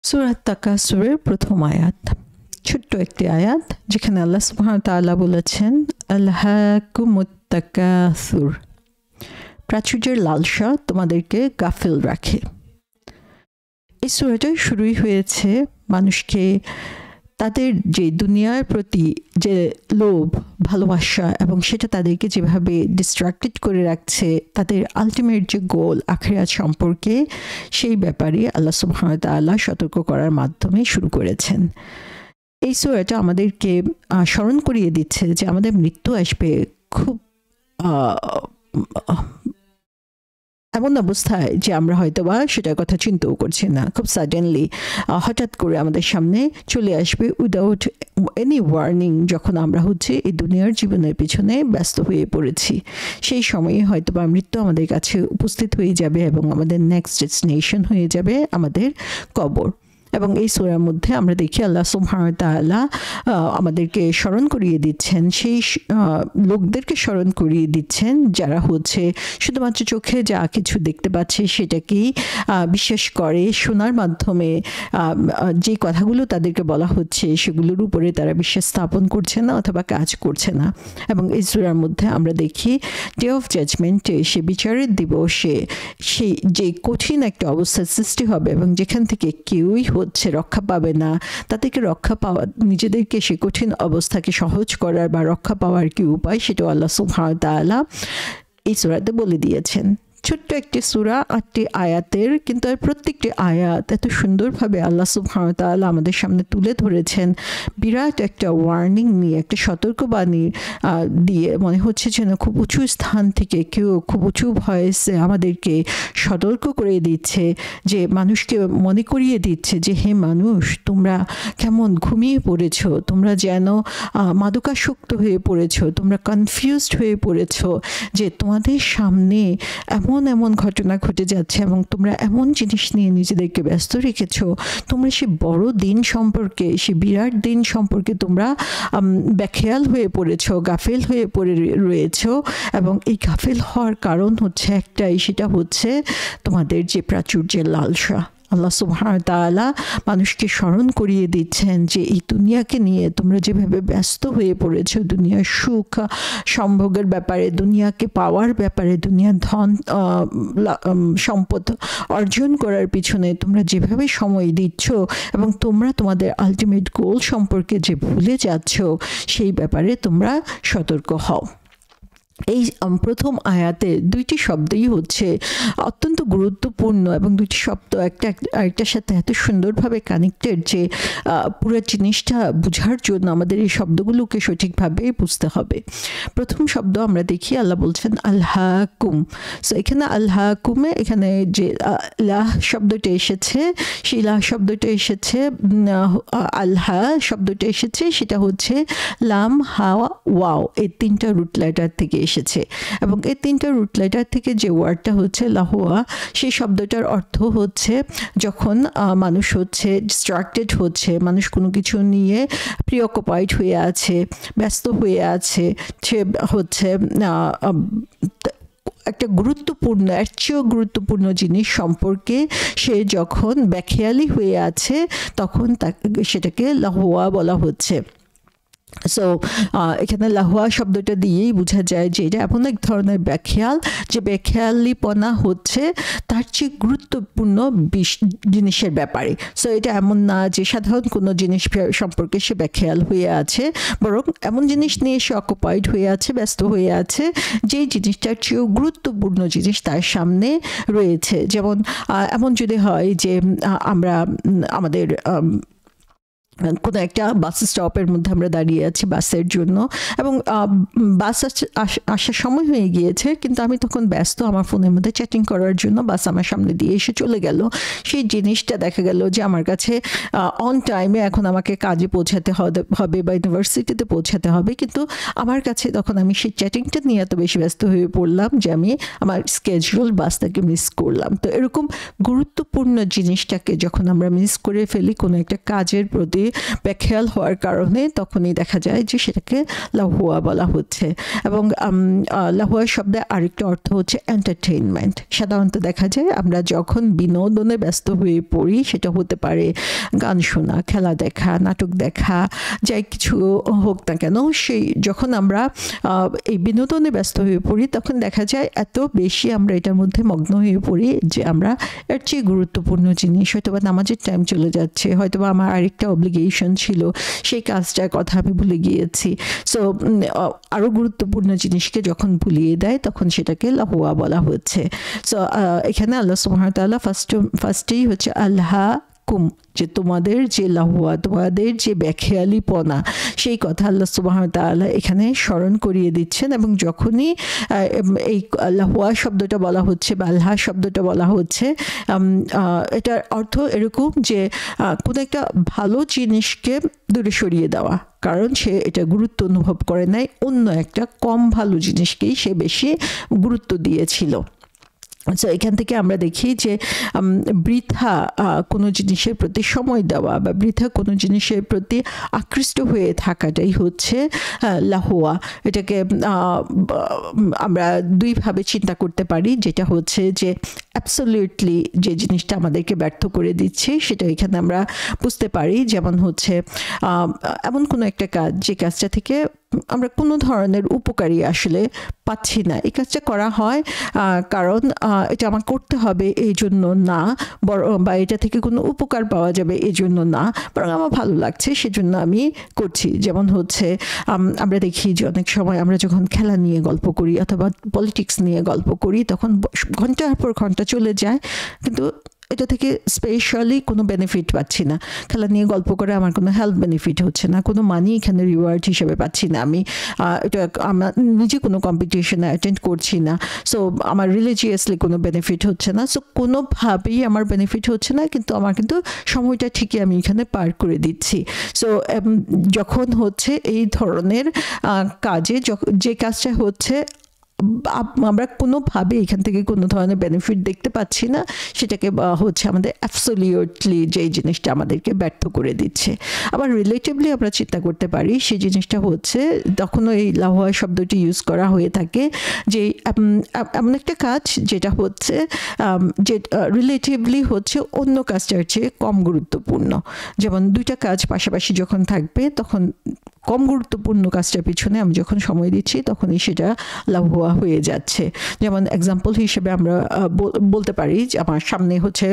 সূরা তাকাসুরের প্রথম আয়াত, ছোট্ট একটি আয়াত যেখানে আল্লাহ সুবহানাহু ওয়া তাআলা বলেছেন আলহাকুমুত তাকাসুর, প্রাচুর্যের লালসা তোমাদেরকে গাফিল রাখে। এই সূরাটা শুরুই হয়েছে মানুষকে তাদের যে দুনিয়ার প্রতি যে লোভ, ভালোবাসা এবং সেটা তাদেরকে যেভাবে ডিস্ট্রাক্টেড করে রাখছে তাদের আলটিমেট যে গোল আখিরাত সম্পর্কে, সেই ব্যাপারে আল্লাহ সুবহানাহু ওয়া তাআলা সতর্ক করার মাধ্যমে শুরু করেছেন। এই সূরাটা আমাদেরকে স্মরণ করিয়ে দিচ্ছে যে আমাদের মৃত্যু আসবে খুব এমন অবস্থায় যে আমরা হয়তো বা সেটার কথা চিন্তাও করছি না, খুব সাডেনলি হঠাৎ করে আমাদের সামনে চলে আসবে উইদাউট এনি ওয়ার্নিং, যখন আমরা এই দুনিয়ার জীবনের পিছনে ব্যস্ত হয়ে পড়েছি। সেই সময়ে হয়তো বা মৃত্যু আমাদের কাছে উপস্থিত হয়ে যাবে এবং আমাদের নেক্সট ডেস্টিনেশন হয়ে যাবে আমাদের কবর। এবং এই সূরার মধ্যে আমরা দেখি আল্লাহ সুবহানাহু ওয়া তাআলা আমাদেরকে স্মরণ করিয়ে দিচ্ছেন, সেই লোকদেরকে স্মরণ করিয়ে দিচ্ছেন যারা শুধুমাত্র চোখে যা কিছু দেখতে পাচ্ছে সেটাকেই বিশ্বাস করে, শোনার মাধ্যমে যে কথাগুলো তাদেরকে বলা হচ্ছে সেগুলোর উপরে তারা বিশ্বাস স্থাপন করছে না অথবা কাজ করছে না। এবং এই সূরার মধ্যে আমরা দেখি ডে অফ জাজমেন্টে, সে বিচারের দিবসে সেই যে কঠিন একটা অবস্থার সৃষ্টি হবে এবং যেখান থেকে কেউই রক্ষা পাবে না, তাদেরকে রক্ষা পাওয়া, নিজেদেরকে সে কঠিন অবস্থাকে সহজ করার বা রক্ষা পাওয়ার কি উপায়, সেটা আল্লাহ সুবহানাহু ওয়া তাআলা এই সূরাতে বলে দিয়েছেন। ছোট্ট একটি সূরা, 8টি আয়াতের, কিন্তু আর প্রত্যেকটি আয়াত এত সুন্দরভাবে আল্লাহ সুবহানাহু ওয়া তাআলা আমাদের সামনে তুলে ধরেছেন, বিরাট একটা ওয়ার্নিং নিয়ে, একটা সতর্কবাণী দিয়ে, মনে হচ্ছে যেন খুব উঁচু স্থান থেকে কেউ খুব উঁচু ভয়েসে আমাদেরকে সতর্ক করে দিচ্ছে, যে মানুষকে মনে করিয়ে দিচ্ছে যে হে মানুষ, তোমরা কেমন ঘুমিয়ে পড়েছ, তোমরা যেন মাদকাসক্ত হয়ে পড়েছ, তোমরা কনফিউজড হয়ে পড়েছ, যে তোমাদের সামনে এমন ঘটনা ঘটে যাচ্ছে এবং তোমরা এমন জিনিস নিয়ে নিজেদেরকে ব্যস্ত রেখেছ, তোমরা সে বড় দিন সম্পর্কে, সে বিরাট দিন সম্পর্কে তোমরা বেখেয়াল হয়ে পড়েছ, গাফেল হয়ে পড়ে রয়েছ। এবং এই গাফেল হওয়ার কারণ একটাই, সেটা তোমাদের যে প্রাচুর্যের লালসা। আল্লাহ সুবহানাহু ওয়া তাআলা মানুষকে স্মরণ করিয়ে দিচ্ছেন যে এই দুনিয়াকে নিয়ে তোমরা যেভাবে ব্যস্ত হয়ে পড়েছো, দুনিয়ার সুখ সম্ভোগের ব্যাপারে, দুনিয়াকে পাওয়ার ব্যাপারে, দুনিয়ার ধন সম্পদ অর্জন করার পিছনে তোমরা যেভাবে সময় দিচ্ছ এবং তোমরা তোমাদের আলটিমেট গোল সম্পর্কে যে ভুলে যাচ্ছ, সেই ব্যাপারে তোমরা সতর্ক হও। এই প্রথম আয়াতে দুইটি শব্দই অত্যন্ত গুরুত্বপূর্ণ এবং দুইটি শব্দ একটা আরেকটার সাথে এত সুন্দরভাবে কানেক্টেড যে পুরো জিনিসটা বোঝার জন্য আমাদের এই শব্দগুলোকে সঠিকভাবে বুঝতে হবে। প্রথম শব্দ আমরা দেখি, আল্লাহ বলছেন আলহাকুম। সো এখানে আলহাকুমে এখানে যে লাহ শব্দটা এসেছে, সেই লাহ শব্দটা এসেছে, আলহা শব্দটা এসেছে, সেটা লাম, হাওয়া, ওয়াও, এই তিনটা রুট লেটার থেকে এসেছে। এবং এই তিনটা রুট লেটার থেকে যে ওয়ার্ডটা লাহুয়া, সেই শব্দটার অর্থ যখন মানুষ ডিস্ট্রাক্টেড মানুষ কোনো কিছু নিয়ে প্রিঅকুপাইড হয়ে আছে, ব্যস্ত হয়ে আছে, সে একটা গুরুত্বপূর্ণ, এর চেয়েও গুরুত্বপূর্ণ জিনিস সম্পর্কে সে যখন বেখেয়ালি হয়ে আছে, তখন সেটাকে লাহুয়া বলা হচ্ছে। সো এখানে লাহুয়া শব্দটা দিয়েই বোঝা যায় যে এটা এমন এক ধরনের বেখেয়াল, যে বেখেয়ালিপনা তার চেয়ে গুরুত্বপূর্ণ জিনিসের ব্যাপারে। সো এটা এমন না যে সাধারণ কোনো জিনিস সম্পর্কে সে বেখেয়াল হয়ে আছে, বরং এমন জিনিস নিয়ে সে অকুপাইড হয়ে আছে, ব্যস্ত হয়ে আছে, যেই জিনিসটার চেয়েও গুরুত্বপূর্ণ জিনিস তার সামনে রয়েছে। যেমন এমন যদি হয় যে আমরা আমাদের কোনো একটা বাস স্টপের মধ্যে আমরা দাঁড়িয়ে আছি বাসের জন্য, এবং বাস আসার সময় হয়ে গিয়েছে, কিন্তু আমি তখন ব্যস্ত আমার ফোনের মধ্যে চ্যাটিং করার জন্য, বাস আমার সামনে দিয়ে এসে চলে গেল। সেই জিনিসটা দেখা গেল যে আমার কাছে অন টাইমে এখন আমাকে কাজে পৌঁছাতে হবে বা ইউনিভার্সিটিতে পৌঁছাতে হবে, কিন্তু আমার কাছে তখন আমি সেই চ্যাটিংটা নিয়ে এত বেশি ব্যস্ত হয়ে পড়লাম যে আমি আমার স্কেজুয়াল বাসটাকে মিস করলাম। তো এরকম গুরুত্বপূর্ণ জিনিসটাকে যখন আমরা মিস করে ফেলি কোনো একটা কাজের প্রতি বেখেয়াল হওয়ার কারণে তখনই দেখা যায় যে সেটাকে লাহুয়া বলা হচ্ছে। এবং লাহুয়া শব্দের আরেকটা অর্থ হচ্ছে এন্টারটেইনমেন্ট। সাধারণত দেখা যায় আমরা যখন বিনোদনে ব্যস্ত হয়ে পড়ি, সেটা হতে পারে গান শোনা, খেলা দেখা, নাটক দেখা, যাই কিছু হোক না কেন, সেই যখন আমরা এই বিনোদনে ব্যস্ত হয়ে পড়ি তখন দেখা যায় এত বেশি আমরা এটার মধ্যে মগ্ন হয়ে পড়ি যে আমরা এর চেয়ে গুরুত্বপূর্ণ জিনিস, হয়তোবা নামাজের টাইম চলে যাচ্ছে, হয়তোবা আমার আরেকটা অব্লিগেশন ছিল, সেই কাজটার কথা আমি ভুলে গিয়েছি। সো আরও গুরুত্বপূর্ণ জিনিসকে যখন ভুলিয়ে দেয় তখন সেটাকে লাহুয়া বলা হচ্ছে। সো এখানে আল্লাহ সুবহানাহু ওয়া তাআলা ফার্স্টেই হচ্ছে আল্লাহ কুম, যে তোমাদের যে লাহুয়া, তোমাদের যে বেখেয়ালিপনা, সেই কথা আল্লাহ সুবহানাহু ওয়া তাআলা এখানে স্মরণ করিয়ে দিচ্ছেন। এবং যখনই এই লাহুয়া শব্দটা বলা হচ্ছে বা আল্লাহ শব্দটা বলা হচ্ছে, এটার অর্থ এরকম যে কোনো একটা ভালো জিনিসকে দূরে সরিয়ে দেওয়া, কারণ সে এটা গুরুত্ব অনুভব করে নাই, অন্য একটা কম ভালো জিনিসকেই সে বেশি গুরুত্ব দিয়েছিল। সো এখান থেকে আমরা দেখি যে বৃথা কোনো জিনিসের প্রতি সময় দেওয়া বা বৃথা কোনো জিনিসের প্রতি আকৃষ্ট হয়ে থাকাটাই হচ্ছে লাহুয়া। এটাকে আমরা দুইভাবে চিন্তা করতে পারি, যেটা হচ্ছে যে অ্যাবসলিউটলি যে জিনিসটা আমাদেরকে ব্যর্থ করে দিচ্ছে সেটা এখানে আমরা বুঝতে পারি। যেমন হচ্ছে এমন কোনো একটা কাজ, যে কাজটা থেকে আমরা কোনো ধরনের উপকারী আসলে পাচ্ছি না, এই কাজটা করা হয় কারণ এটা আমার করতে হবে এই জন্য না, বা এটা থেকে কোনো উপকার পাওয়া যাবে এই জন্য না, বরং আমার ভালো লাগছে সেজন্য আমি করছি। যেমন হচ্ছে আমরা দেখি যে অনেক সময় আমরা যখন খেলা নিয়ে গল্প করি অথবা পলিটিক্স নিয়ে গল্প করি, তখন ঘন্টার পর ঘন্টা চলে যায়, কিন্তু এটা থেকে স্পেশালি কোনো বেনিফিট পাচ্ছি না। খেলা নিয়ে গল্প করে আমার কোনো হেলথ বেনিফিট হচ্ছে না, কোনো মানি এখানে রিওয়ার্ড হিসেবে পাচ্ছি না, আমি এটা আমার নিজে কোনো কম্পিটিশনে অ্যাটেন্ড করছি না, সো আমার রিলিজিয়াসলি কোনো বেনিফিট হচ্ছে না, সো কোনোভাবেই আমার বেনিফিট হচ্ছে না, কিন্তু আমার কিন্তু সময়টা ঠিকই আমি এখানে পার করে দিচ্ছি। সো যখন হচ্ছে এই ধরনের কাজে, যে কাজটা হচ্ছে আমরা কোনোভাবে এখান থেকে কোনো ধরনের বেনিফিট দেখতে পাচ্ছি না, সেটাকে হচ্ছে আমাদের অ্যাবসলিউটলি যেই জিনিসটা আমাদেরকে ব্যর্থ করে দিচ্ছে। আবার রিলেটিভলি আমরা চিন্তা করতে পারি, সেই জিনিসটা হচ্ছে তখনও এই লাহুয়া শব্দটি ইউজ করা হয়ে থাকে যে এমন একটা কাজ যেটা হচ্ছে যে রিলেটিভলি হচ্ছে অন্য কাজটার চেয়ে কম গুরুত্বপূর্ণ। যেমন দুইটা কাজ পাশাপাশি যখন থাকবে, তখন কম গুরুত্বপূর্ণ কাজটার পিছনে আমি যখন সময় দিচ্ছি তখনই সেটা লাহুয়া হয়ে যাচ্ছে। যেমন এক্সাম্পল হিসেবে আমরা বলতে পারি যে আমার সামনে হচ্ছে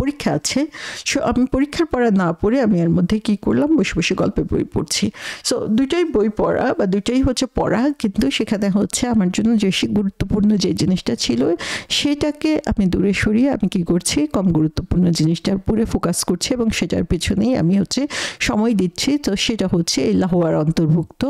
পরীক্ষা আছে, সো আমি পরীক্ষার পড়া না পড়ে আমি এর মধ্যে কি করলাম, বসে বসে গল্পের বই পড়ছি। সো দুইটাই বই পড়া বা দুইটাই হচ্ছে পড়া, কিন্তু সেখানে হচ্ছে আমার জন্য যে গুরুত্বপূর্ণ যে জিনিসটা ছিল সেটাকে আমি দূরে সরিয়ে আমি কি করছি, কম গুরুত্বপূর্ণ জিনিসটার উপরে ফোকাস করছি এবং সেটার পেছনেই আমি হচ্ছে সময় দিচ্ছি। তো সেটা হচ্ছে এই লাহুয়ার অন্তর্ভুক্ত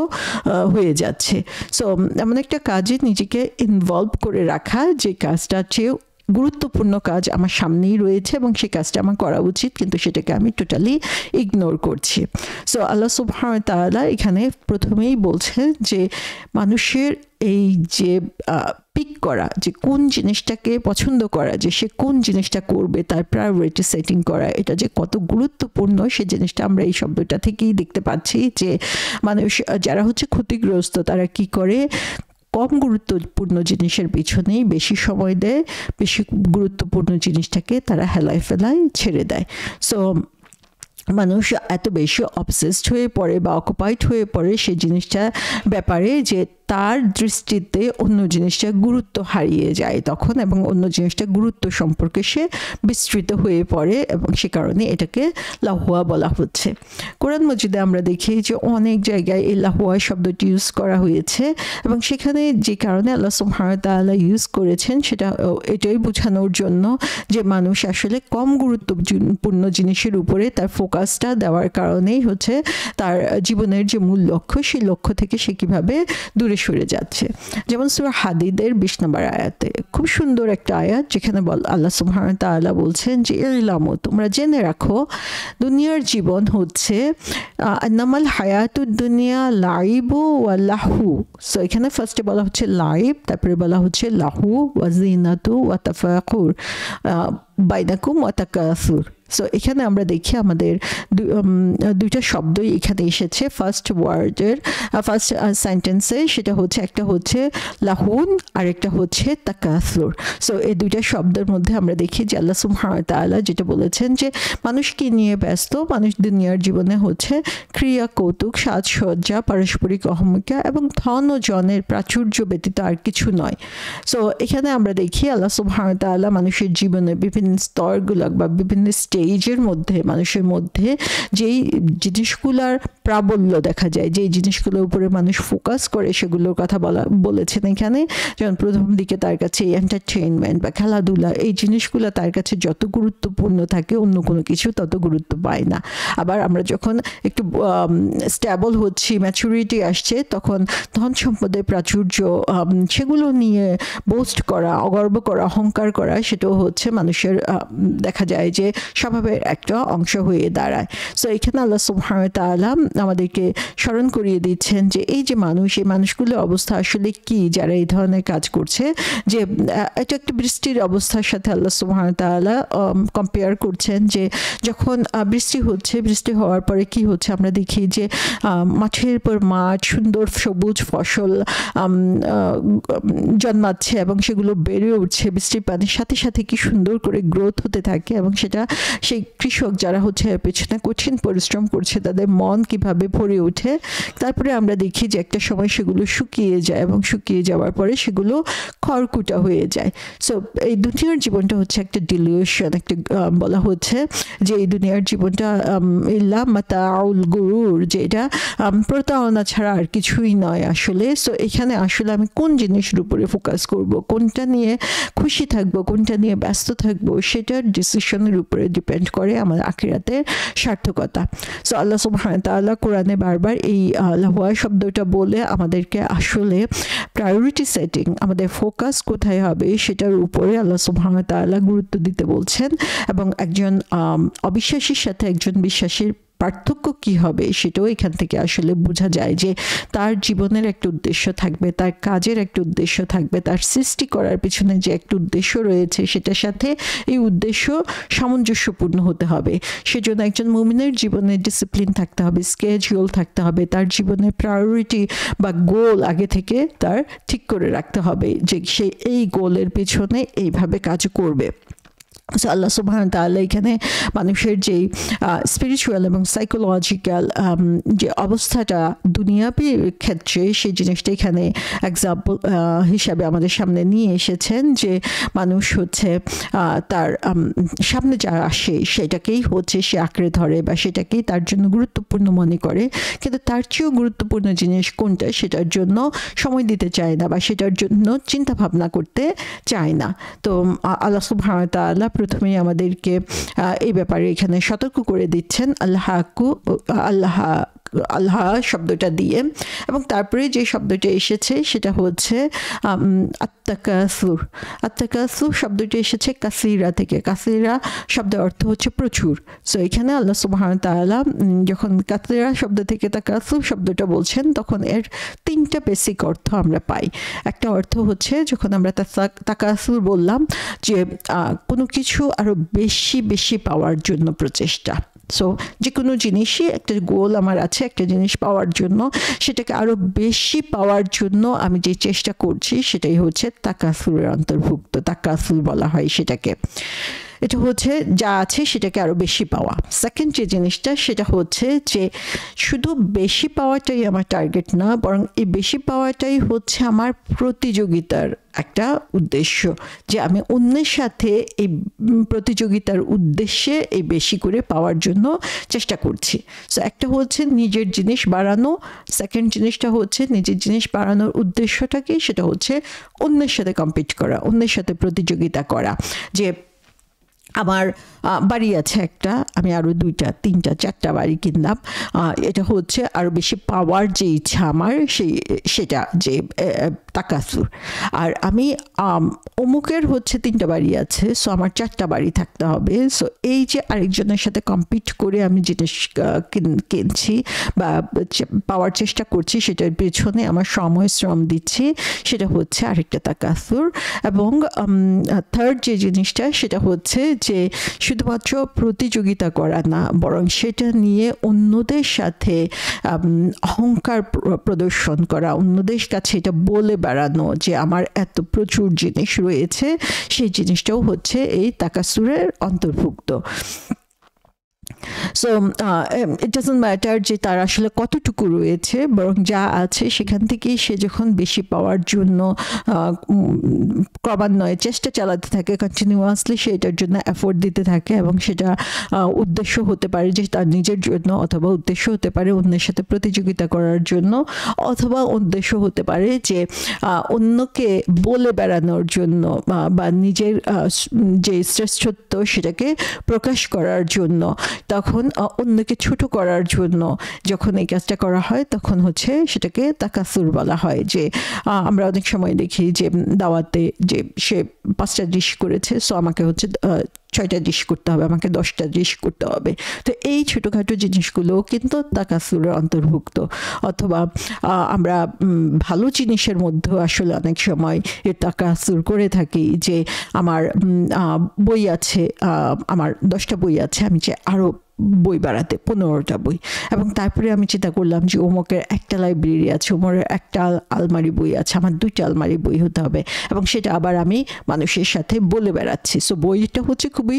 হয়ে যাচ্ছে। সো এমন একটা কাজে নিজেকে ইনভলভ করে রাখা, যে কাজটা চেয়ে গুরুত্বপূর্ণ কাজ আমার সামনেই রয়েছে এবং সেই কাজটা আমার করা উচিত, কিন্তু সেটাকে আমি টোটালি ইগনোর করছি। সো আল্লাহ সুবহানাহু ওয়া তাআলা এখানে প্রথমেই বলছেন যে মানুষের এই যে পিক করা, যে কোন জিনিসটাকে পছন্দ করা, যে সে কোন জিনিসটা করবে, তার প্রায়োরিটি সেটিং করা, এটা যে কত গুরুত্বপূর্ণ সেই জিনিসটা আমরা এই শব্দটা থেকেই দেখতে পাচ্ছি। যে মানুষ যারা হচ্ছে ক্ষতিগ্রস্ত, তারা কি করে, কম গুরুত্বপূর্ণ জিনিসের পিছনেই বেশি সময় দেয়, বেশি গুরুত্বপূর্ণ জিনিসটাকে তারা হেলায় ফেলায় ছেড়ে দেয়। সো মানুষ এত বেশি অবসেসড হয়ে পড়ে বা অকুপাইড হয়ে পড়ে সেই জিনিসটা ব্যাপারে যে তার দৃষ্টিতে অন্য জিনিসটা গুরুত্ব হারিয়ে যায় তখন, এবং অন্য জিনিসটা গুরুত্ব সম্পর্কে সে বিস্তৃত হয়ে পড়ে, এবং সে কারণে এটাকে লাহুয়া বলা হচ্ছে। কোরআন মজিদে আমরা দেখি যে অনেক জায়গায় এই লাহুয়া শব্দটি ইউজ করা হয়েছে, এবং সেখানে যে কারণে আল্লাহ সুবহানাহু ওয়া তাআলা ইউজ করেছেন সেটা এটাই বোঝানোর জন্য যে মানুষ আসলে কম গুরুত্বপূর্ণ জিনিসের উপরে তার ফোকাসটা দেওয়ার কারণেই হচ্ছে তার জীবনের যে মূল লক্ষ্য, সেই লক্ষ্য থেকে সে কীভাবে দূরে সরে যাচ্ছে। যেমন সূরা হাদীদের 20 নম্বর আয়াতে খুব সুন্দর একটা আয়াত, যেখানে আল্লাহ সুবহানাহু ওয়া তাআলা বলছেন যে ইলামু, তোমরা জেনে রাখো, দুনিয়ার জীবন হচ্ছে আন্নামাল হায়াতুদ দুনিয়া লাইবু ওয়া লাহু। সো এখানে ফার্স্টে বলা হচ্ছে লাইব, তারপরে বলা হচ্ছে লাহু ওয়া জিনাতু ওয়া তাফাকুর বাইনাকুম ওয়া তাকাসুর। সো এখানে আমরা দেখি আমাদের দুইটা শব্দই এখানে এসেছে ফার্স্ট ওয়ার্ডের ফার্স্ট সেন্টেন্সে, সেটা হচ্ছে একটা হচ্ছে লাহুন আর একটা হচ্ছে তাকাসুর। সো এই দুইটা শব্দের মধ্যে আমরা দেখি যে আল্লাহ সুবহানাহু ওয়া তাআলা যেটা বলেছেন যে মানুষ কি নিয়ে ব্যস্ত, মানুষ দুনিয়ার জীবনে হচ্ছে ক্রিয়া কৌতুক সাজসজ্জা পারস্পরিক অহমিকা এবং ধন ও জনের প্রাচুর্য ব্যতীত আর কিছু নয়। সো এখানে আমরা দেখি আল্লাহ সুবহানাহু ওয়া তাআলা মানুষের জীবনে বিভিন্ন স্তরগুলো বা বিভিন্ন স্টেজের মধ্যে মানুষের মধ্যে যেই জিনিসগুলোর প্রাবল্য দেখা যায়, যেই জিনিসগুলোর উপরে মানুষ ফোকাস করে সেগুলোর কথা বলেছেন এখানে। যেমন প্রথম দিকে তার কাছে এন্টারটেইনমেন্ট বা খেলাধুলা এই জিনিসগুলো তার কাছে যত গুরুত্বপূর্ণ থাকে অন্য কোনো কিছু তত গুরুত্ব পায় না। আবার আমরা যখন একটু স্ট্যাবল হচ্ছি, ম্যাচুরিটি আসছে, তখন ধন সম্পদের প্রাচুর্য সেগুলো নিয়ে বোস্ট করা, অগর্ব করা, অহংকার করা, সেটাও হচ্ছে মানুষের দেখা যায় যে স্বভাবের একটা অংশ হয়ে দাঁড়ায়। সো এখানে আল্লাহ সুবহানাহু ওয়া তাআলা আমাদেরকে স্মরণ করিয়ে দিচ্ছেন যে এই যে মানুষ, এই মানুষগুলোর অবস্থা আসলে কি যারা এই ধরনের কাজ করছে। যে এটা একটা বৃষ্টির অবস্থার সাথে আল্লাহ সুবহানাহু ওয়া তাআলা কম্পেয়ার করছেন যে যখন বৃষ্টি হচ্ছে, বৃষ্টি হওয়ার পরে কি হচ্ছে আমরা দেখি যে মাঠের পর মাঠ সুন্দর সবুজ ফসল জন্মাচ্ছে এবং সেগুলো বেড়ে উঠছে বৃষ্টির পানির সাথে সাথে, কি সুন্দর করে গ্রোথ হতে থাকে এবং সেটা সেই কৃষক যারা হচ্ছে এর পেছনে কঠিন পরিশ্রম করছে তাদের মন কিভাবে ভরে ওঠে। তারপরে আমরা দেখি যে একটা সময় সেগুলো শুকিয়ে যায় এবং শুকিয়ে যাওয়ার পরে সেগুলো খড়কুটা হয়ে যায়। সো এই দুনিয়ার জীবনটা হচ্ছে একটা ডিলিউশন, একটা বলা হচ্ছে যে এই দুনিয়ার জীবনটা ইল্লা মাতাউল গুরুর, যে এটা প্রতারণা ছাড়া আর কিছুই নয় আসলে। সো এখানে আসলে আমি কোন জিনিসের উপরে ফোকাস করব, কোনটা নিয়ে খুশি থাকবো, কোনটা নিয়ে ব্যস্ত থাকবো, সেটার ডিসিশনের উপরে ডিপেন্ড করে আমার আখিরাতের সার্থকতা। সো আল্লাহ সুবহানাহু ওয়া তাআলা কোরআনে বারবার এই লাহুয়া শব্দটা বলে আমাদেরকে আসলে প্রায়োরিটি সেটিং, আমাদের ফোকাস কোথায় হবে সেটার উপরে আল্লাহ সুবহানাহু ওয়া তাআলা গুরুত্ব দিতে বলছেন। এবং একজন অবিশ্বাসীর সাথে একজন বিশ্বাসীর পার্থক্য কি হবে সেটাও এখান থেকে আসলে বোঝা যায় যে তার জীবনের একটা উদ্দেশ্য থাকবে, তার কাজের একটা উদ্দেশ্য থাকবে, তার সৃষ্টি করার পিছনে যে একটা উদ্দেশ্য রয়েছে সেটার সাথে এই উদ্দেশ্য সামঞ্জস্যপূর্ণ হতে হবে। সেজন্য একজন মুমিনের জীবনে ডিসিপ্লিন থাকতে হবে, স্কেডিউল থাকতে হবে, তার জীবনের প্রায়োরিটি বা গোল আগে থেকে তার ঠিক করে রাখতে হবে যে সে এই গোলের পিছনে এইভাবে কাজ করবে। সো আল্লাহ সুবহানাহু ওয়া তাআলা এখানে মানুষের যে স্পিরিচুয়াল এবং সাইকোলজিক্যাল যে অবস্থাটা দুনিয়াবী ক্ষেত্রে সেই জিনিসটা এখানে এক্সাম্পল হিসাবে আমাদের সামনে নিয়ে এসেছেন যে মানুষ হচ্ছে তার সামনে যা আসে সেটাকেই হচ্ছে সে আঁকড়ে ধরে বা সেটাকেই তার জন্য গুরুত্বপূর্ণ মনে করে, কিন্তু তার চেয়েও গুরুত্বপূর্ণ জিনিস কোনটা সেটার জন্য সময় দিতে চায় না বা সেটার জন্য চিন্তা ভাবনা করতে চায় না। তো আল্লাহ সুবহানাহু ওয়া তাআলা প্রথমেই আমাদেরকে এই ব্যাপারে এখানে সতর্ক করে দিচ্ছেন আল্লাহ শব্দটা দিয়ে, এবং তারপরে যে শব্দটা এসেছে সেটা হচ্ছে আত্তাকাসুর। আত্তাকাসুর শব্দটি এসেছে কাসিরা থেকে। কাসিরা শব্দের অর্থ হচ্ছে প্রচুর। সো এখানে আল্লাহ সুবহানাহু ওয়া তাআলা যখন কাসিরা শব্দ থেকে তাকাসুর শব্দটা বলছেন তখন এর তিনটা বেসিক অর্থ আমরা পাই। একটা অর্থ হচ্ছে যখন আমরা তাকাসুর বললাম যে কোনো কিছু আরো বেশি বেশি পাওয়ার জন্য প্রচেষ্টা। সো যে কোনো জিনিসই একটা গোল আমার আছে, একটা জিনিস পাওয়ার জন্য, সেটাকে আরো বেশি পাওয়ার জন্য আমি যে চেষ্টা করছি সেটাই হচ্ছে তাকাসুরের অন্তর্ভুক্ত। তাকাসুর বলা হয় সেটাকে। এটা হচ্ছে যা আছে সেটাকে আরো বেশি পাওয়া। সেকেন্ড যে জিনিসটা সেটা হচ্ছে যে শুধু বেশি পাওয়াটাই আমার টার্গেট না, বরং এই বেশি পাওয়াটাই হচ্ছে আমার প্রতিযোগিতার একটা উদ্দেশ্য, যে আমি অন্যের সাথে এই প্রতিযোগিতার উদ্দেশ্যে এই বেশি করে পাওয়ার জন্য চেষ্টা করছি। সো একটা হচ্ছে নিজের জিনিস বাড়ানো, সেকেন্ড জিনিসটা হচ্ছে নিজের জিনিস বাড়ানোর উদ্দেশ্যটা কি, সেটা হচ্ছে অন্যের সাথে কম্পিট করা, অন্যের সাথে প্রতিযোগিতা করা। যে আমার বাড়ি আছে একটা, আমি আরও 2টা 3টা 4টা বাড়ি কিনলাম, এটা হচ্ছে আরও বেশি পাওয়ার যে ইচ্ছা আমার সেটা যে তাকাসুর। আর আমি অমুকের হচ্ছে 3টা বাড়ি আছে, সো আমার 4টা বাড়ি থাকতে হবে। সো এই যে আরেকজনের সাথে কম্পিট করে আমি যেটা কিনছি বা পাওয়ার চেষ্টা করছি সেটার পেছনে আমার সময় শ্রম দিচ্ছি, সেটা হচ্ছে আরেকটা তাকাসুর। এবং থার্ড যে জিনিসটা সেটা হচ্ছে যে শুধুমাত্র প্রতিযোগিতা করা না, বরং সেটা নিয়ে অন্যদের সাথে অহংকার প্রদর্শন করা, অন্যদের কাছে এটা বলে বেড়ানো যে আমার এত প্রচুর জিনিস রয়েছে, সেই জিনিসটাও হচ্ছে এই তাকাসুরের অন্তর্ভুক্ত। সো ইট ডাজন্ট ম্যাটার যে তার আসলে কতটুকু রয়েছে, বরং যা আছে সেখান থেকেই সে যখন বেশি পাওয়ার জন্য ক্রমান্বয়ে চেষ্টা চালাতে থাকে, কন্টিনিউয়াসলি সে এটার জন্য এফোর্ট দিতে থাকে, এবং সেটা উদ্দেশ্য হতে পারে যে তার নিজের জন্য, অথবা উদ্দেশ্য হতে পারে অন্যের সাথে প্রতিযোগিতা করার জন্য, অথবা উদ্দেশ্য হতে পারে যে অন্যকে বলে বেড়ানোর জন্য বা নিজের যে শ্রেষ্ঠত্ব সেটাকে প্রকাশ করার জন্য, তখন অন্যকে ছোট করার জন্য যখন এই কাজটা করা হয় তখন হচ্ছে সেটাকে তাকাসুর বলা হয়। যে আমরা অনেক সময় দেখি যে দাওয়াতে যে সে 5টা ডিশ করেছে, সো আমাকে হচ্ছে 6টা ডিশ করতে হবে, আমাকে 10টা ডিশ করতে হবে। তো এই ছোটোখাটো জিনিসগুলো কিন্তু তাকাসুরের অন্তর্ভুক্ত। অথবা আমরা ভালো জিনিসের মধ্যেও আসলে অনেক সময় এর তাকাসুর করে থাকি, যে আমার বই আছে, আমার 10টা বই আছে, আমি চাই আরও বই বাড়াতে, 15টা বই, এবং তারপরে আমি চিন্তা করলাম যে অমুকের একটা লাইব্রেরি আছে, ওমরের একটা আলমারি বই আছে, আমার 2টা আলমারি বই হতে হবে, এবং সেটা আবার আমি মানুষের সাথে বলে বেড়াচ্ছি। সো বইটা হচ্ছে খুবই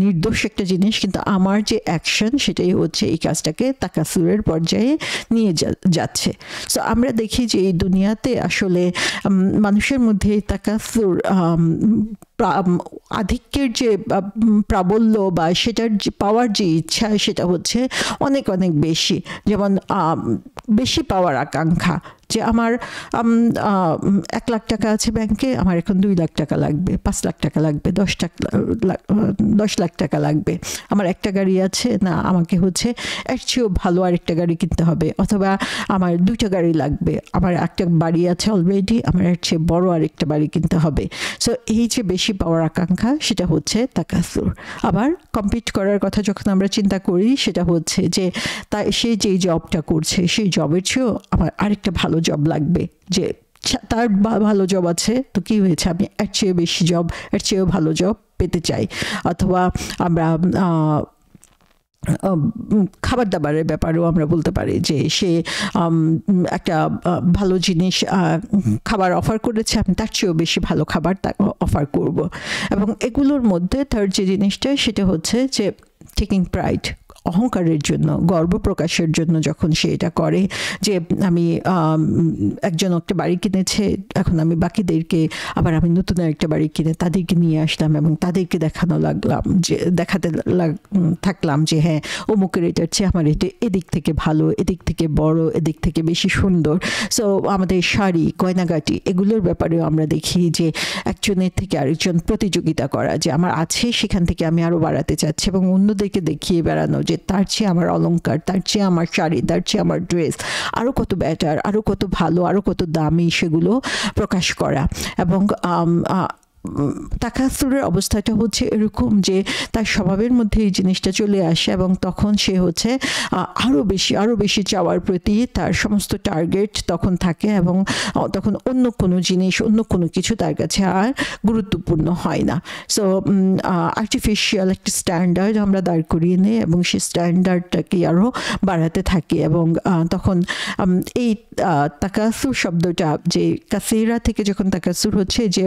নির্দোষ একটা জিনিস, কিন্তু আমার যে অ্যাকশন সেটাই হচ্ছে এই কাজটাকে তাকাসুরের পর্যায়ে নিয়ে যাচ্ছে। সো আমরা দেখি যে এই দুনিয়াতে আসলে মানুষের মধ্যে তাকাসুর আধিক্যের যে প্রাবল্য বা সেটার যে পাওয়ার যে ইচ্ছা, সেটা হচ্ছে অনেক অনেক বেশি। যেমন বেশি পাওয়ার আকাঙ্ক্ষা, যে আমার 1 লাখ টাকা আছে ব্যাংকে, আমার এখন 2 লাখ টাকা লাগবে, 5 লাখ টাকা লাগবে, 10 লাখ টাকা লাগবে। আমার একটা গাড়ি আছে, না আমাকে হচ্ছে এর চেয়েও ভালো আরেকটা গাড়ি কিনতে হবে, অথবা আমার 2টা গাড়ি লাগবে, আমার একটা বাড়ি আছে অলরেডি, আমার এর চেয়ে বড় আরেকটা বাড়ি কিনতে হবে। সো এই যে বেশি পাওয়ার আকাঙ্ক্ষা, সেটা হচ্ছে তাকাসুর। আবার কম্পিট করার কথা যখন আমরা চিন্তা করি, সেটা হচ্ছে যে তাই সে যেই জবটা করছে সেই জবের চেয়েও আমার আরেকটা ভালো জব লাগবে, যে তার ভালো জব আছে তো কি হয়েছে, আমি এর চেয়ে বেশি জব, এর চেয়েও ভালো জব পেতে চাই। অথবা আমরা খাবার দাবারের ব্যাপারেও আমরা বলতে পারি যে সে একটা ভালো জিনিস খাবার অফার করেছে, আমি তার চেয়েও বেশি ভালো খাবার অফার করব। এবং এগুলোর মধ্যে তার যে জিনিসটা সেটা হচ্ছে যে টেকিং প্রাইড, অহংকারের জন্য, গর্ব প্রকাশের জন্য যখন সে এটা করে, যে আমি একজন একটা বাড়ি কিনেছে, এখন আমি বাকিদেরকে আবার আমি নতুন একটা বাড়ি কিনে তাদেরকে নিয়ে আসলাম এবং তাদেরকে দেখাতে থাকলাম যে হ্যাঁ অমুকের এটার চেয়ে আমার এটা এদিক থেকে ভালো, এদিক থেকে বড়, এদিক থেকে বেশি সুন্দর। সো আমাদের শাড়ি, গয়নাগাটি, এগুলোর ব্যাপারেও আমরা দেখি যে একজনের থেকে আরেকজন প্রতিযোগিতা করা, যে আমার আছে সেখান থেকে আমি আরও বাড়াতে চাচ্ছি, এবং অন্যদেরকে দেখিয়ে বেড়ানো যে তার চেয়ে আমার অলংকার, তার চেয়ে আমার শাড়ি, তার চেয়ে আমার ড্রেস আরও কত বেটার, আরও কত ভালো, আরও কত দামি, সেগুলো প্রকাশ করা। এবং তাকাসুরের অবস্থাটা হচ্ছে এরকম যে তার স্বভাবের মধ্যে এই জিনিসটা চলে আসে, এবং তখন সে হচ্ছে আরও বেশি চাওয়ার প্রতি তার সমস্ত টার্গেট তখন থাকে, এবং তখন অন্য কোনো জিনিস, অন্য কোনো কিছু তার কাছে আর গুরুত্বপূর্ণ হয় না। সো আর্টিফিশিয়াল একটা স্ট্যান্ডার্ড আমরা দাঁড় করিয়ে নিই, এবং সেই স্ট্যান্ডার্ডটাকে আরও বাড়াতে থাকি। এবং তখন এই তাকাসুর শব্দটা, যে কাসিরা থেকে যখন তাকাসুর হচ্ছে, যে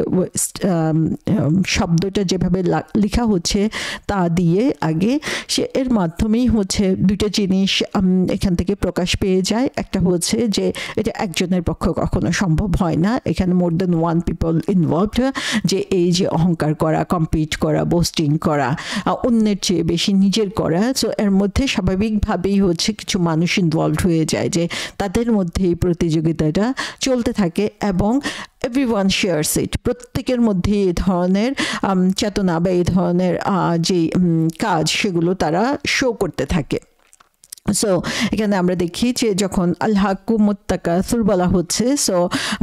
শব্দটা যেভাবে লেখা হচ্ছে তা দিয়ে আগে, সে এর মাধ্যমেই হচ্ছে 2টা জিনিস এখান থেকে প্রকাশ পেয়ে যায়। একটা হচ্ছে যে এটা একজনের পক্ষে কখনো সম্ভব হয় না, এখানে মোর দেন ওয়ান পিপল ইনভলভড, যে এই যে অহংকার করা, কম্পিট করা, বোস্টিং করা, অন্যের চেয়ে বেশি নিজের করা। সো এর মধ্যে স্বাভাবিকভাবেই হচ্ছে কিছু মানুষ ইনভলভড হয়ে যায়, যে তাদের মধ্যে এই প্রতিযোগিতাটা চলতে থাকে, এবং এভরিওয়ান শেয়ারস ইট, প্রত্যেকের মধ্যে এই ধরনের চেতনা বা এই ধরনের যে কাজ, সেগুলো তারা শো করতে থাকে। সো এখানে আমরা দেখি যে যখন আল্লাহকুমুত তাকাসুর বলা হচ্ছে, সো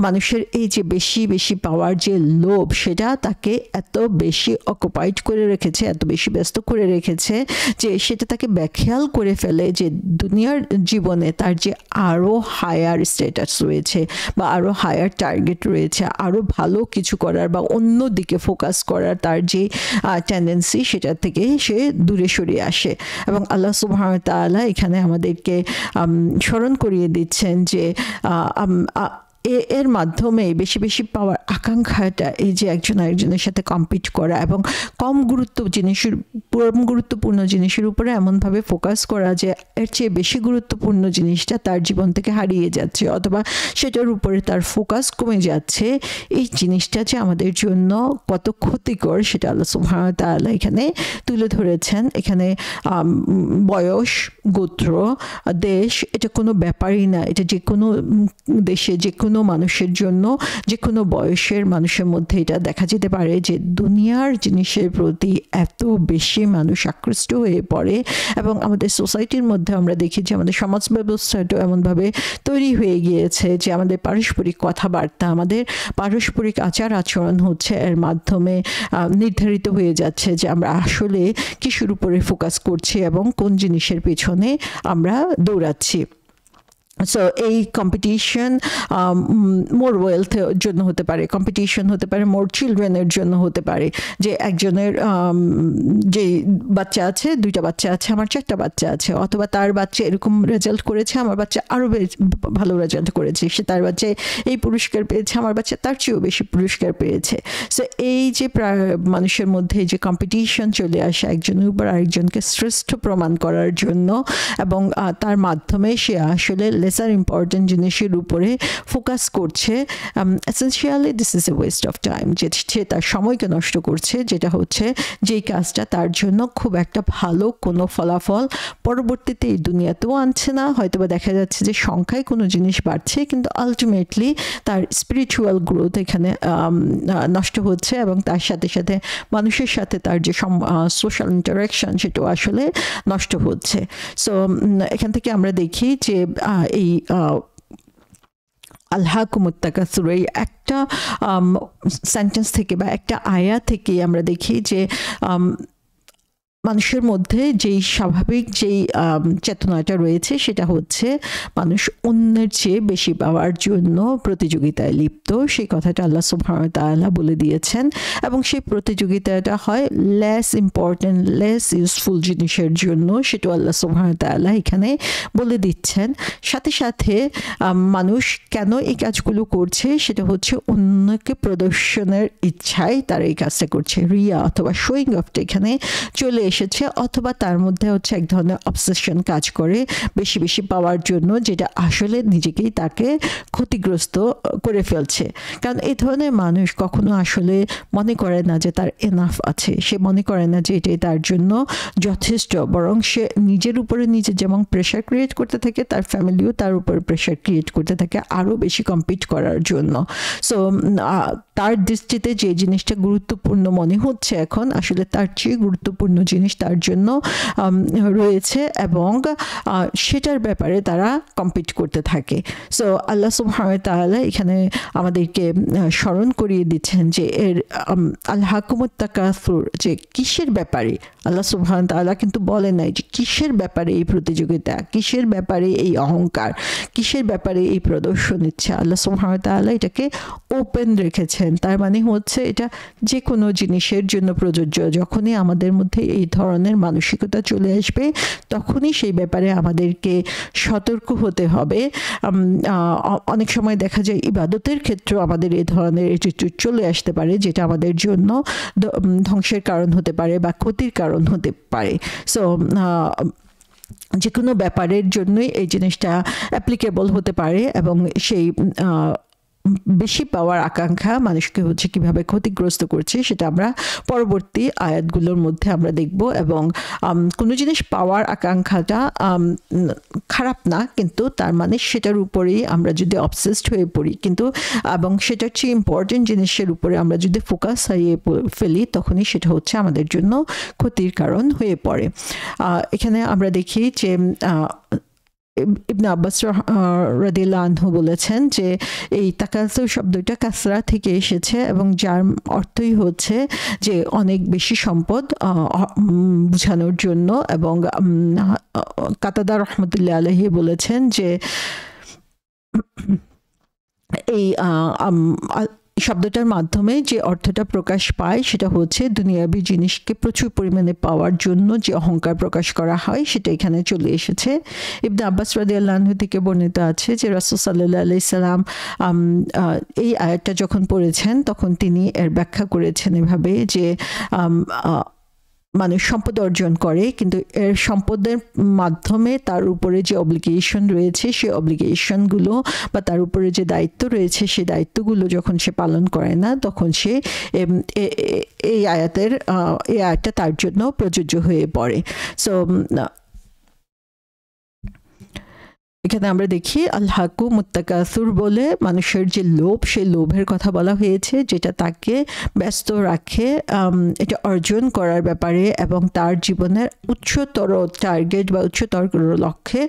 মানুষের এই যে বেশি বেশি পাওয়ার যে লোভ, সেটা তাকে এত বেশি অকুপাইড করে রেখেছে, এত বেশি ব্যস্ত করে রেখেছে যে সেটা তাকে বেখেয়াল করে ফেলে যে দুনিয়ার জীবনে তার যে আরও হায়ার স্ট্যাটাস রয়েছে বা আরও হায়ার টার্গেট রয়েছে, আরও ভালো কিছু করার বা অন্য দিকে ফোকাস করার তার যে টেন্ডেন্সি, সেটা থেকে সে দূরে সরে আসে। এবং আল্লাহ সুবহানাহু ওয়া তাআলা এখানে আমাদেরকে স্মরণ করিয়ে দিচ্ছেন যে এর মাধ্যমে বেশি বেশি পাওয়ার আকাঙ্ক্ষাটা, এই যে একজন আরেকজনের সাথে কম্পিট করা এবং কম গুরুত্বপূর্ণ জিনিসের উপরে এমনভাবে ফোকাস করা যে এর চেয়ে বেশি গুরুত্বপূর্ণ জিনিসটা তার জীবন থেকে হারিয়ে যাচ্ছে অথবা সেটার উপরে তার ফোকাস কমে যাচ্ছে, এই জিনিসটা যে আমাদের জন্য কত ক্ষতিকর সেটা আল্লাহ সুবহানাহু ওয়া তাআলা এখানে তুলে ধরেছেন। এখানে বয়স, গোত্র, দেশ এটা কোনো ব্যাপারই না। এটা যে কোনো দেশে যে কোনো মানুষের জন্য, যে কোনো বয়সের মানুষের মধ্যে এটা দেখা যেতে পারে যে দুনিয়ার জিনিসের প্রতি এত বেশি মানুষ আকৃষ্ট হয়ে পড়ে। এবং আমাদের সোসাইটির মধ্যে আমরা দেখি যে আমাদের সমাজ ব্যবস্থাটাও এমনভাবে তৈরি হয়ে গিয়েছে যে আমাদের পারস্পরিক কথাবার্তা, আমাদের পারস্পরিক আচার আচরণ হচ্ছে এর মাধ্যমে নির্ধারিত হয়ে যাচ্ছে যে আমরা আসলে কিসের উপরে ফোকাস করছি এবং কোন জিনিসের পেছনে আমরা দৌড়াচ্ছি। সো এই কম্পিটিশন মোর ওয়েলথের জন্য হতে পারে, কম্পিটিশন হতে পারে মোর চিলড্রেনের জন্য হতে পারে, যে একজনের যে বাচ্চা আছে, 2টা বাচ্চা আছে, আমার 4টা বাচ্চা আছে, অথবা তার বাচ্চা এরকম রেজাল্ট করেছে, আমার বাচ্চা আরও ভালো রেজাল্ট করেছে, সে তার বাচ্চায় এই পুরস্কার পেয়েছে, আমার বাচ্চা তার চেয়েও বেশি পুরস্কার পেয়েছে। সো এই যে মানুষের মধ্যে যে কম্পিটিশন চলে আসে একজনের উপর আরেকজনকে শ্রেষ্ঠ প্রমাণ করার জন্য, এবং তার মাধ্যমে সে আসলে লেসার ইম্পর্টেন্ট জিনিসের উপরে ফোকাস করছে, essentially this is a West of time, যে সে তার সময়কে নষ্ট করছে, যেটা হচ্ছে যেই কাজটা তার জন্য খুব একটা ভালো কোনো ফলাফল পরবর্তীতে এই দুনিয়াতেও আনছে না। হয়তোবা দেখা যাচ্ছে যে সংখ্যায় কোনো জিনিস বাড়ছে, কিন্তু আলটিমেটলি তার স্পিরিচুয়াল গ্রোথ এখানে নষ্ট হচ্ছে, এবং তার সাথে সাথে মানুষের সাথে তার যে সোশ্যাল ইন্টারাকশন সেটাও আসলে নষ্ট হচ্ছে। সো এখান থেকে আমরা দেখি যে এই আল্লাহকুমুত তাকাসুর এই একটা সেন্টেন্স থেকে বা একটা আয়া থেকে আমরা দেখি যে মানুষের মধ্যে যেই স্বাভাবিক যেই চেতনাটা রয়েছে সেটা হচ্ছে মানুষ অন্যের চেয়ে বেশি পাওয়ার জন্য প্রতিযোগিতায় লিপ্ত। সেই কথাটা আল্লাহ সুবহানাহু ওয়া তাআলা বলে দিয়েছেন, এবং সেই প্রতিযোগিতাটা হয় লেস ইম্পর্টেন্ট, লেস ইউজফুল জিনিসের জন্য, সেটাও আল্লাহ সুবহানাহু ওয়া তাআলা এখানে বলে দিচ্ছেন। সাথে সাথে মানুষ কেন এই কাজগুলো করছে সেটা হচ্ছে অন্যকে প্রদর্শনের ইচ্ছায় তারা এই কাজটা করছে, রিয়া অথবা শোয়িং অফটা এখানে চলে এসেছে, অথবা তার মধ্যে হচ্ছে এক ধরনের অবসেশন কাজ করে বেশি বেশি পাওয়ার জন্য, যেটা আসলে নিজেকেই তাকে ক্ষতিগ্রস্ত করে ফেলছে। কারণ এই ধরনের মানুষ কখনো আসলে মনে করে না যে তার এনাফ আছে, সে মনে করে না যে এটাই তার জন্য যথেষ্ট, বরং সে নিজের উপরে নিজে যেমন প্রেশার ক্রিয়েট করতে থাকে, তার ফ্যামিলিও তার উপর প্রেশার ক্রিয়েট করতে থাকে আরও বেশি কম্পিট করার জন্য। সো তার দৃষ্টিতে যে জিনিসটা গুরুত্বপূর্ণ মনে হচ্ছে এখন, আসলে তার চেয়ে গুরুত্বপূর্ণ জিনিস তার জন্য রয়েছে, এবং সেটার ব্যাপারে তারা কম্পিট করতে থাকে। সো আল্লাহ সুবহানাহু ওয়া তাআলা এখানে আমাদেরকে স্মরণ করিয়ে দিচ্ছেন যে এর আল্লাহকুমুত তাকাসুর যে কিসের ব্যাপারে, আল্লাহ সুবহানাহু ওয়া তাআলা কিন্তু বলে নাই যে কিসের ব্যাপারে এই প্রতিযোগিতা, কিসের ব্যাপারে এই অহংকার, কিসের ব্যাপারে এই প্রদর্শন ইচ্ছা। আল্লাহ সুবহানাহু ওয়া তাআলা এটাকে ওপেন রেখেছেন, তার মানে হচ্ছে এটা যে কোনো জিনিসের জন্য প্রযোজ্য। যখনই আমাদের মধ্যে এই ধরনের মানসিকতা চলে আসবে, তখনই সেই ব্যাপারে আমাদেরকে সতর্ক হতে হবে। অনেক সময় দেখা যায় ইবাদতের ক্ষেত্রেও আমাদের এই ধরনের অ্যাটিটিউড চলে আসতে পারে, যেটা আমাদের জন্য ধ্বংসের কারণ হতে পারে বা ক্ষতির কারণ হতে পারে। সো যে কোনো ব্যাপারের জন্যই এই জিনিসটা অ্যাপ্লিকেবল হতে পারে, এবং সেই বেশি পাওয়ার আকাঙ্ক্ষা মানুষকে হচ্ছে কিভাবে ক্ষতিগ্রস্ত করছে সেটা আমরা পরবর্তী আয়াতগুলোর মধ্যে আমরা দেখব। এবং কোনো জিনিস পাওয়ার আকাঙ্ক্ষাটা খারাপ না, কিন্তু তার মানে সেটার উপরেই আমরা যদি অবসেসড হয়ে পড়ি কিন্তু এবং সেটার চেয়ে ইম্পর্টেন্ট জিনিসের উপরে আমরা যদি ফোকাস হারিয়ে ফেলি তখনই সেটা হচ্ছে আমাদের জন্য ক্ষতির কারণ হয়ে পড়ে। এখানে আমরা দেখি যে ইবনে আব্বাস রাদিয়াল্লাহু আনহু বলেছেন যে এই তাকাসুর শব্দটা কাসরা থেকে এসেছে এবং যার অর্থই হচ্ছে যে অনেক বেশি সম্পদ বোঝানোর জন্য। এবং কাতাদা রহমতুল্লাহ আলাইহি বলেছেন যে এই শব্দটার মাধ্যমে যে অর্থটা প্রকাশ পায় সেটা হচ্ছে দুনিয়াবি জিনিসকে প্রচুর পরিমাণে পাওয়ার জন্য যে অহংকার প্রকাশ করা হয় সেটা এখানে চলে এসেছে। ইবনে আব্বাস রাদিয়াল্লাহু আনহু থেকে বর্ণিত আছে যে রাসূল সাল্লাল্লাহু আলাইহি সাল্লাম এই আয়াতটা যখন পড়েছেন তখন তিনি এর ব্যাখ্যা করেছেন এভাবে যে মানুষ সম্পদ অর্জন করে কিন্তু এর সম্পদের মাধ্যমে তার উপরে যে অব্লিগেশন রয়েছে সেই অব্লিগেশনগুলো বা তার উপরে যে দায়িত্ব রয়েছে সেই দায়িত্বগুলো যখন সে পালন করে না তখন সে এই আয়াতটা তার জন্য প্রযোজ্য হয়ে পড়ে। সো এখানে আমরা দেখি আল-হাকু মুত্তাকাসুর বলে মানুষের যে লোভ সেই লোভের কথা বলা হয়েছে যেটা তাকে ব্যস্ত রাখে এটা অর্জন করার ব্যাপারে এবং তার জীবনের উচ্চতর টার্গেট বা উচ্চতর লক্ষ্যে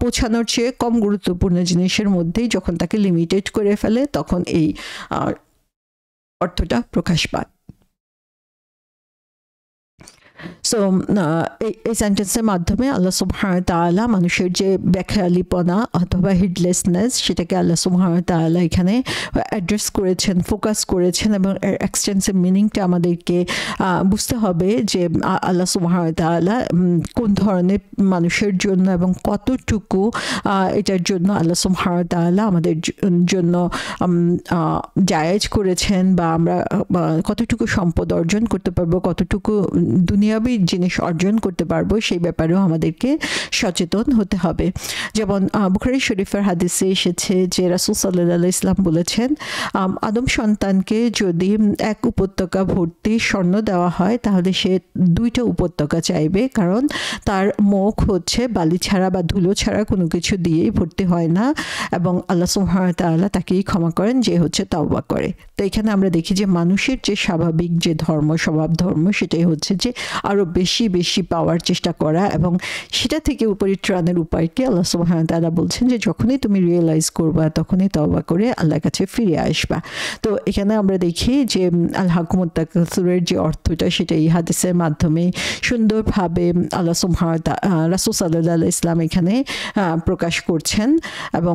পৌঁছানোর চেয়ে কম গুরুত্বপূর্ণ জিনিসের মধ্যেই যখন তাকে লিমিটেড করে ফেলে তখন এই অর্থটা প্রকাশ পায়। সো এই সেন্টেন্সের মাধ্যমে আল্লাহ সুবহানাহু ওয়া তাআলা মানুষের যে বেখেয়ালিপনা অথবা হিডলেসনেস সেটাকে আল্লাহ সুবহানাহু ওয়া তাআলা এখানে অ্যাড্রেস করেছেন, ফোকাস করেছেন এবং এর এক্সটেন্সিভ মিনিংটা আমাদেরকে বুঝতে হবে যে আল্লাহ সুবহানাহু ওয়া তাআলা কোন ধরনের মানুষের জন্য এবং কতটুকু এটার জন্য আল্লাহ সুবহানাহু ওয়া তাআলা আমাদের জন্য জায়েজ করেছেন বা আমরা কতটুকু সম্পদ অর্জন করতে পারবো, কতটুকু দুনিয়াবি জিনিস অর্জন করতে পারবো সেই ব্যাপারেও আমাদেরকে সচেতন হতে হবে। যেমন বুখারী শরীফের হাদিসে এসেছে যে রাসূল সাল্লাল্লাহু আলাইহি ওয়াসাল্লাম বলেছেন আদম সন্তানকে যদি এক উপত্যকা ভর্তি স্বর্ণ দেওয়া হয় তাহলে সে 2টা উপত্যকা চাইবে, কারণ তার মুখ হচ্ছে বালি ছাড়া বা ধুলো ছাড়া কোনো কিছু দিয়েই ভর্তি হয় না এবং আল্লাহ সুবহানাহু ওয়া তাআলা তাকেই ক্ষমা করেন যে হচ্ছে তওবা করে। তো এখানে আমরা দেখি যে মানুষের যে স্বাভাবিক যে ধর্ম স্বভাব ধর্ম সেটাই হচ্ছে যে আরো বেশি বেশি পাওয়ার চেষ্টা করা এবং সেটা থেকে পরিত্রাণের উপায়কে আল্লাহ সুবহানাহু ওয়া তাআলা বলছেন যে যখনই তুমি রিয়েলাইজ করবা তখনই তওবা করে আল্লাহর কাছে ফিরে আসবা। তো এখানে আমরা দেখি যে আল হাকুম মুত্তাকাসিরের যে অর্থটা সেটা এই হাদিসের মাধ্যমে সুন্দরভাবে আল্লাহ সুবহানাহু ওয়া তাআলা রাসূল সাল্লাল্লাহু আলাইহি ওয়াসাল্লাম এখানে প্রকাশ করছেন। এবং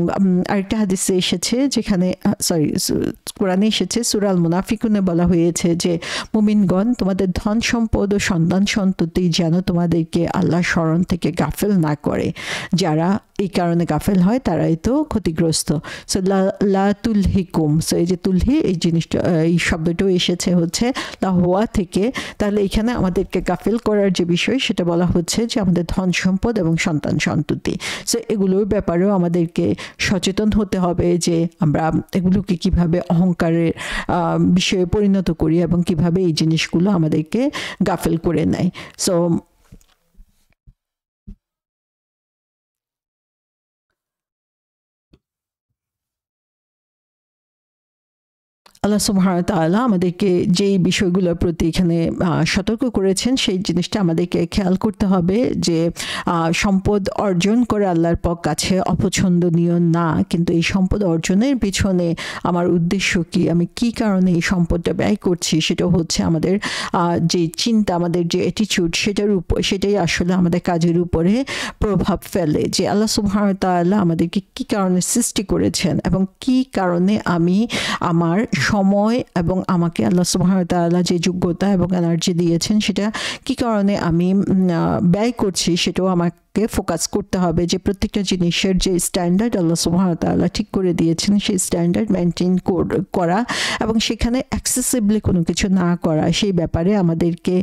আরেকটা হাদিসে এসেছে যেখানে কোরআনে এসেছে সূরা আল মুনাফিকুনে বলা হয়েছে যে মুমিনগণ তোমাদের ধন সম্পদ ও সন্তান সন্ততি যেন তোমাদেরকে আল্লাহ স্মরণ থেকে গাফেল না করে, যারা এই কারণে গাফেল হয় তারাই তো ক্ষতিগ্রস্ত। সো লা তুলহিকুম, সো এই যে তুলহি এই জিনিসটা এই শব্দটাও এসেছে হচ্ছে লাহুয়া থেকে, তাহলে এখানে আমাদেরকে গাফেল করার যে বিষয় সেটা বলা হচ্ছে যে আমাদের ধন সম্পদ এবং সন্তান সন্ততি। সো এগুলোর ব্যাপারেও আমাদেরকে সচেতন হতে হবে যে আমরা এগুলোকে কিভাবে অহংকারের বিষয়ে পরিণত করি এবং কিভাবে এই জিনিসগুলো আমাদেরকে গাফেল করে নেয়। সো আল্লাহ সুবহানাহু ওয়া তাআলা আমাদেরকে যেই বিষয়গুলোর প্রতি এখানে সতর্ক করেছেন সেই জিনিসটা আমাদেরকে খেয়াল করতে হবে যে সম্পদ অর্জন করে আল্লাহর কাছে অপছন্দনীয় না, কিন্তু এই সম্পদ অর্জনের পিছনে আমার উদ্দেশ্য কি, আমি কি কারণে এই সম্পদটা ব্যয় করছি সেটা হচ্ছে আমাদের যে চিন্তা, আমাদের যে অ্যাটিটিউড সেটাই আসলে আমাদের কাজের উপরে প্রভাব ফেলে। যে আল্লাহ সুবহানাহু ওয়া তাআলা আমাদেরকে কি কারণে সৃষ্টি করেছেন এবং কি কারণে আমি আমার সময় এবং আমাকে আল্লাহ সুবহানাহু ওয়া তাআলা যে যোগ্যতা এবং এনার্জি দিয়েছেন সেটা কি কারণে আমি ব্যয় করছি সেটাও আমার কে ফোকাস করতে হবে যে প্রত্যেকটা জিনিসের যে স্ট্যান্ডার্ড আল্লাহ সুবহানাহু ওয়া তাআলা ঠিক করে দিয়েছেন সেই স্ট্যান্ডার্ড মেনটেন করা এবং সেখানে অ্যাক্সেসিবলি কোনো কিছু না করা, সেই ব্যাপারে আমাদেরকে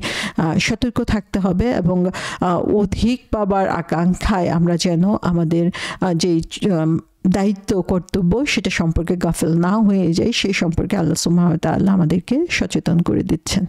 সতর্ক থাকতে হবে এবং অধিক পাবার আকাঙ্ক্ষায় আমরা যেন আমাদের যে দায়িত্ব কর্তব্য সেটা সম্পর্কে গাফেল না হয়ে যায়, সেই সম্পর্কে আল্লাহ সুবহানাহু ওয়া তাআলা আমাদেরকে সচেতন করে দিচ্ছেন।